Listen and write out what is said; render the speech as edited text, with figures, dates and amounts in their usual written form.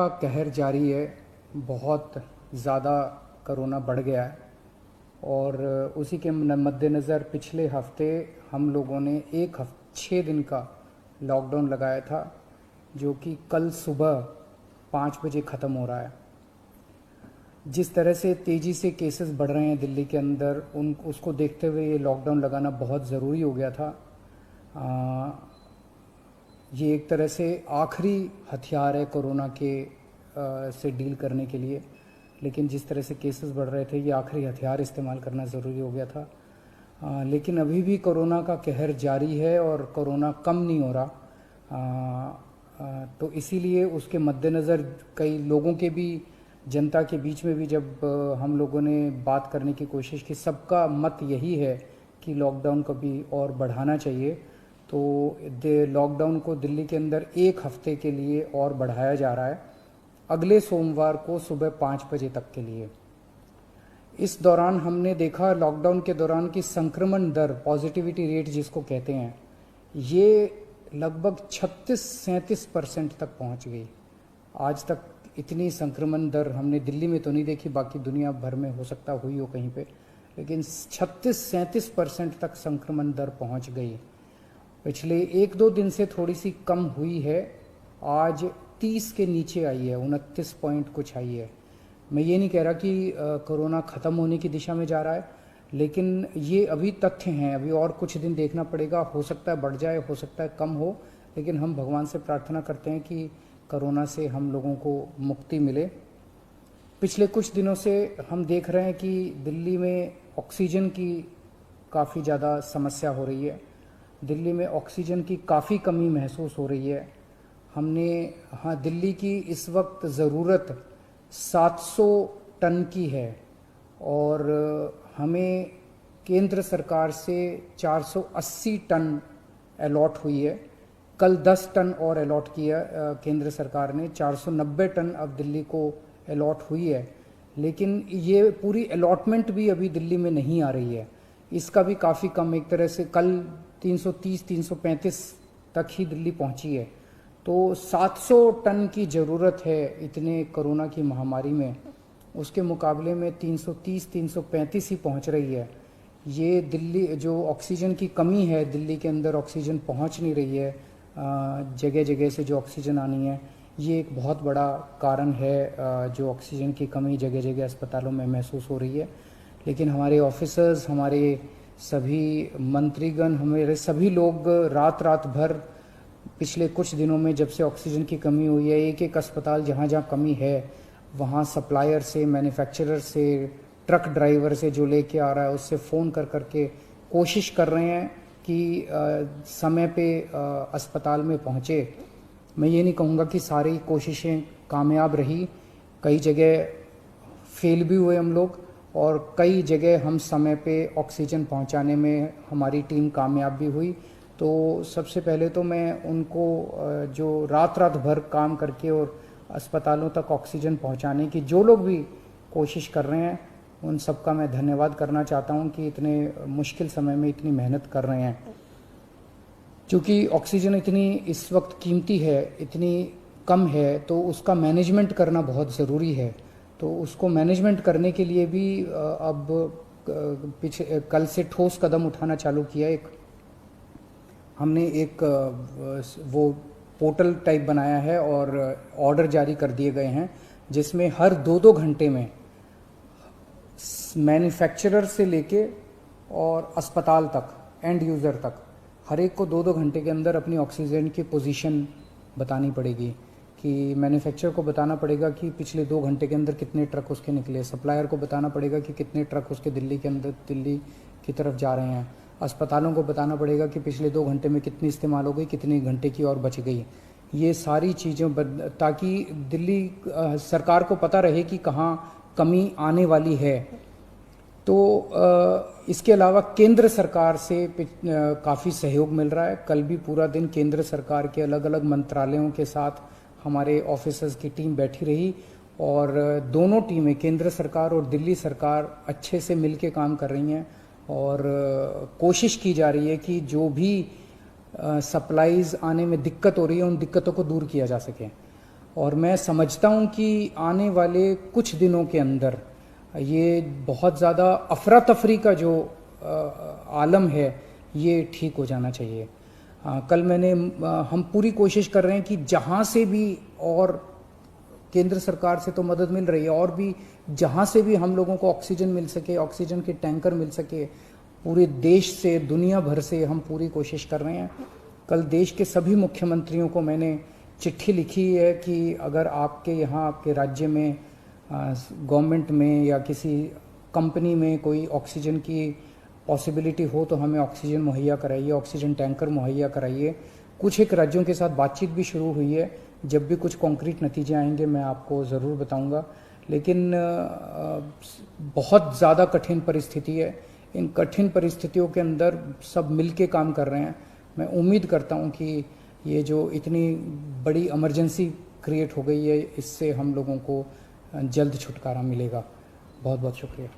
का कहर जारी है। बहुत ज़्यादा कोरोना बढ़ गया है और उसी के मद्देनज़र पिछले हफ्ते हम लोगों ने 6 दिन का लॉकडाउन लगाया था, जो कि कल सुबह 5 बजे ख़त्म हो रहा है। जिस तरह से तेज़ी से केसेस बढ़ रहे हैं दिल्ली के अंदर, उसको देखते हुए ये लॉकडाउन लगाना बहुत ज़रूरी हो गया था। ये एक तरह से आखिरी हथियार है कोरोना के से डील करने के लिए, लेकिन जिस तरह से केसेस बढ़ रहे थे, ये आखिरी हथियार इस्तेमाल करना ज़रूरी हो गया था। लेकिन अभी भी कोरोना का कहर जारी है और कोरोना कम नहीं हो रहा। तो इसीलिए उसके मद्देनज़र कई लोगों के भी, जनता के बीच में भी जब हम लोगों ने बात करने की कोशिश की, सबका मत यही है कि लॉकडाउन को भी और बढ़ाना चाहिए। तो लॉकडाउन को दिल्ली के अंदर 1 हफ्ते के लिए और बढ़ाया जा रहा है, अगले सोमवार को सुबह 5 बजे तक के लिए। इस दौरान हमने देखा, लॉकडाउन के दौरान की संक्रमण दर, पॉजिटिविटी रेट जिसको कहते हैं, ये लगभग 36-37% तक पहुंच गई। आज तक इतनी संक्रमण दर हमने दिल्ली में तो नहीं देखी, बाकी दुनिया भर में हो सकता हुई हो कहीं पे, लेकिन 36-37% तक संक्रमण दर पहुंच गई। पिछले 1-2 दिन से थोड़ी सी कम हुई है, आज 30 के नीचे आई है, 29 पॉइंट कुछ आई है। मैं ये नहीं कह रहा कि कोरोना ख़त्म होने की दिशा में जा रहा है, लेकिन ये अभी तथ्य हैं, अभी और कुछ दिन देखना पड़ेगा। हो सकता है बढ़ जाए, हो सकता है कम हो, लेकिन हम भगवान से प्रार्थना करते हैं कि कोरोना से हम लोगों को मुक्ति मिले। पिछले कुछ दिनों से हम देख रहे हैं कि दिल्ली में ऑक्सीजन की काफ़ी ज़्यादा समस्या हो रही है। दिल्ली में ऑक्सीजन की काफ़ी कमी महसूस हो रही है। दिल्ली की इस वक्त ज़रूरत 700 टन की है और हमें केंद्र सरकार से 480 टन अलॉट हुई है। कल 10 टन और अलॉट किया केंद्र सरकार ने, 490 टन अब दिल्ली को अलॉट हुई है। लेकिन ये पूरी अलॉटमेंट भी अभी दिल्ली में नहीं आ रही है, इसका भी काफ़ी कम, एक तरह से कल 330-335 तक ही दिल्ली पहुंची है। तो 700 टन की ज़रूरत है इतने कोरोना की महामारी में, उसके मुकाबले में 330-335 ही पहुंच रही है। ये दिल्ली जो ऑक्सीजन की कमी है, दिल्ली के अंदर ऑक्सीजन पहुंच नहीं रही है, जगह जगह से जो ऑक्सीजन आनी है, ये एक बहुत बड़ा कारण है जो ऑक्सीजन की कमी जगह जगह अस्पतालों में महसूस हो रही है। लेकिन हमारे ऑफिसर्स, हमारे सभी मंत्रीगण, हमारे सभी लोग रात रात भर पिछले कुछ दिनों में, जब से ऑक्सीजन की कमी हुई है, एक एक अस्पताल जहाँ जहाँ कमी है वहाँ सप्लायर से, मैन्युफैक्चरर से, ट्रक ड्राइवर से जो लेके आ रहा है उससे फ़ोन कर करके कोशिश कर रहे हैं कि समय पे अस्पताल में पहुँचे। मैं ये नहीं कहूँगा कि सारी कोशिशें कामयाब रही, कई जगह फेल भी हुए हम लोग, और कई जगह हम समय पे ऑक्सीजन पहुंचाने में हमारी टीम कामयाब भी हुई। तो सबसे पहले तो मैं उनको जो रात रात भर काम करके और अस्पतालों तक ऑक्सीजन पहुंचाने की जो लोग भी कोशिश कर रहे हैं, उन सबका मैं धन्यवाद करना चाहता हूं कि इतने मुश्किल समय में इतनी मेहनत कर रहे हैं। क्योंकि ऑक्सीजन इतनी इस वक्त कीमती है, इतनी कम है, तो उसका मैनेजमेंट करना बहुत ज़रूरी है। तो उसको मैनेजमेंट करने के लिए भी अब कल से ठोस कदम उठाना चालू किया। हमने एक वो पोर्टल टाइप बनाया है और ऑर्डर जारी कर दिए गए हैं, जिसमें हर 2-2 घंटे में मैन्युफैक्चरर से लेके और अस्पताल तक, एंड यूज़र तक, हर एक को 2-2 घंटे के अंदर अपनी ऑक्सीजन की पोजीशन बतानी पड़ेगी। कि मैन्युफैक्चरर को बताना पड़ेगा कि पिछले 2 घंटे के अंदर कितने ट्रक उसके निकले, सप्लायर को बताना पड़ेगा कि कितने ट्रक उसके दिल्ली के अंदर, दिल्ली की तरफ जा रहे हैं, अस्पतालों को बताना पड़ेगा कि पिछले 2 घंटे में कितनी इस्तेमाल हो गई, कितनी घंटे की और बच गई। ये सारी चीज़ें ताकि दिल्ली सरकार को पता रहे कि कहाँ कमी आने वाली है। तो इसके अलावा केंद्र सरकार से काफ़ी सहयोग मिल रहा है। कल भी पूरा दिन केंद्र सरकार के अलग अलग मंत्रालयों के साथ हमारे ऑफिसर्स की टीम बैठी रही और दोनों टीमें, केंद्र सरकार और दिल्ली सरकार, अच्छे से मिलके काम कर रही हैं और कोशिश की जा रही है कि जो भी सप्लाईज आने में दिक्कत हो रही है उन दिक्कतों को दूर किया जा सके। और मैं समझता हूँ कि आने वाले कुछ दिनों के अंदर ये बहुत ज़्यादा अफरा तफरी का जो आलम है ये ठीक हो जाना चाहिए। कल हम पूरी कोशिश कर रहे हैं कि जहाँ से भी, और केंद्र सरकार से तो मदद मिल रही है, और भी जहाँ से भी हम लोगों को ऑक्सीजन मिल सके, ऑक्सीजन के टैंकर मिल सके, पूरे देश से, दुनिया भर से हम पूरी कोशिश कर रहे हैं। कल देश के सभी मुख्यमंत्रियों को मैंने चिट्ठी लिखी है कि अगर आपके यहाँ, आपके राज्य में, गवर्नमेंट में या किसी कंपनी में कोई ऑक्सीजन की पॉसिबिलिटी हो तो हमें ऑक्सीजन मुहैया कराइए, ऑक्सीजन टैंकर मुहैया कराइए। कुछ एक राज्यों के साथ बातचीत भी शुरू हुई है, जब भी कुछ कॉन्क्रीट नतीजे आएंगे मैं आपको ज़रूर बताऊंगा। लेकिन बहुत ज़्यादा कठिन परिस्थिति है, इन कठिन परिस्थितियों के अंदर सब मिल के काम कर रहे हैं। मैं उम्मीद करता हूं कि ये जो इतनी बड़ी इमरजेंसी क्रिएट हो गई है, इससे हम लोगों को जल्द छुटकारा मिलेगा। बहुत बहुत शुक्रिया।